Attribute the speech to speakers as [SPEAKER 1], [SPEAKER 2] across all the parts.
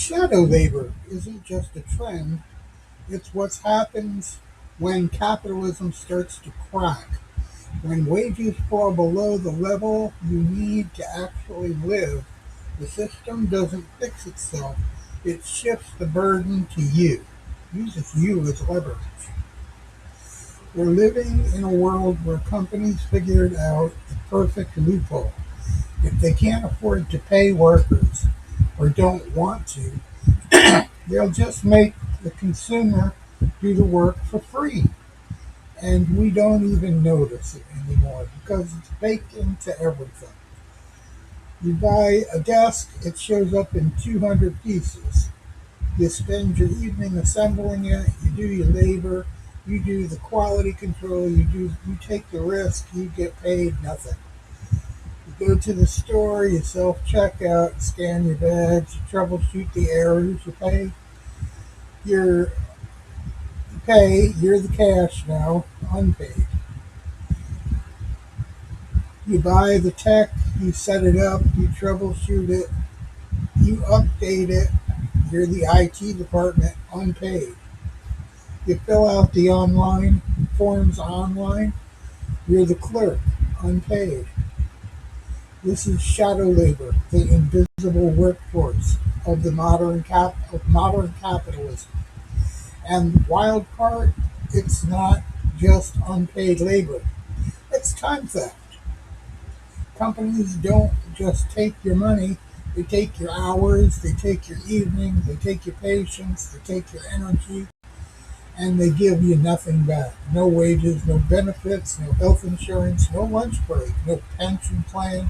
[SPEAKER 1] Shadow labor isn't just a trend, it's what happens when capitalism starts to crack. When wages fall below the level you need to actually live, the system doesn't fix itself, it shifts the burden to you, uses you as leverage. We're living in a world where companies figured out the perfect loophole. If they can't afford to pay workers or don't want to, they'll just make the consumer do the work for free. And we don't even notice it anymore because it's baked into everything. You buy a desk, it shows up in 200 pieces. You spend your evening assembling it, you do your labor, you do the quality control, you take the risk, you get paid nothing. You go to the store, you self check out, scan your badge, you troubleshoot the errors, your you're the cash now, unpaid. You buy the tech, you set it up, you troubleshoot it, you update it, you're the IT department, unpaid. You fill out the online forms online, you're the clerk, unpaid. This is shadow labor, the invisible workforce of modern capitalism. And the wild part, it's not just unpaid labor, it's time theft. Companies don't just take your money, they take your hours, they take your evening, they take your patience, they take your energy, and they give you nothing back. No wages, no benefits, no health insurance, no lunch break, no pension plan,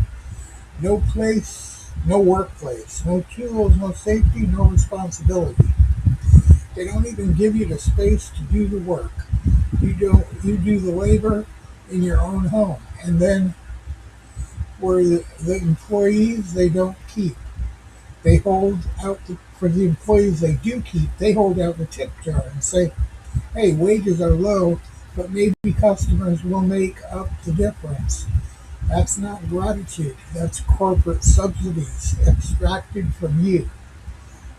[SPEAKER 1] no place, no workplace, no tools, no safety, no responsibility. They don't even give you the space to do the work. You do the labor in your own home. And then for the employees they don't keep. They hold out for the employees they do keep, they hold out the tip jar and say, hey, wages are low, but maybe customers will make up the difference. That's not gratitude, that's corporate subsidies extracted from you.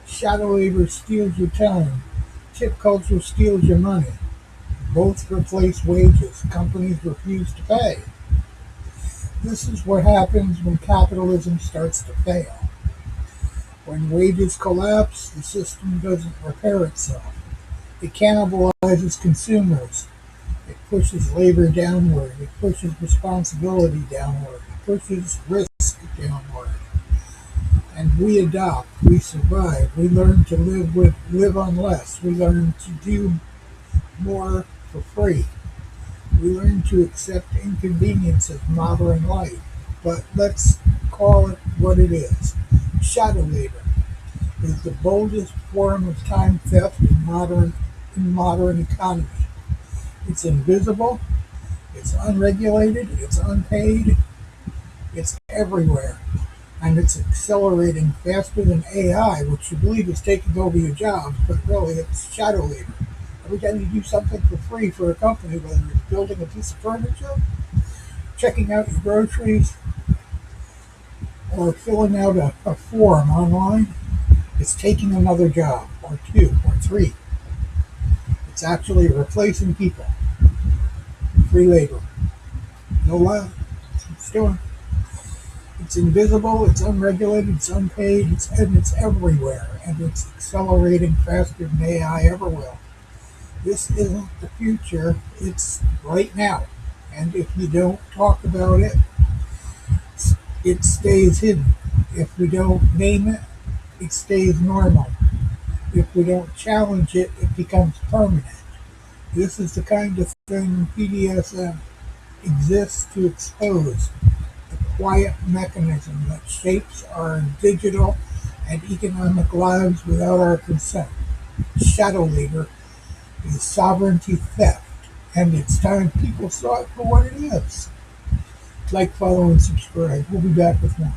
[SPEAKER 1] Shadow labor steals your time. Tip culture steals your money. Both replace wages. Companies refuse to pay. This is what happens when capitalism starts to fail. When wages collapse, the system doesn't repair itself. It cannibalizes consumers. It pushes labor downward. It pushes responsibility downward. It pushes risk downward. And we adopt. We survive. We learn to live on less. We learn to do more for free. We learn to accept inconvenience of modern life. But let's call it what it is. Shadow labor is the boldest form of time theft in modern economy. It's invisible, it's unregulated, it's unpaid, it's everywhere, and it's accelerating faster than AI, which you believe is taking over your jobs, but really it's shadow labor. Every time you do something for free for a company, whether it's building a piece of furniture, checking out your groceries, or filling out a form online, it's taking another job, or two, or three. It's actually replacing people. Free labor. No lie. It's doing. It's invisible, it's unregulated, it's unpaid, it's everywhere, and it's accelerating faster than AI ever will. This isn't the future, it's right now. And if you don't talk about it, it stays hidden. If we don't name it, it stays normal. If we don't challenge it, it becomes permanent. This is the kind of thing PDSN exists to expose, the quiet mechanism that shapes our digital and economic lives without our consent. Shadow labor is sovereignty theft, and it's time people saw it for what it is. Like, follow, and subscribe. We'll be back with more.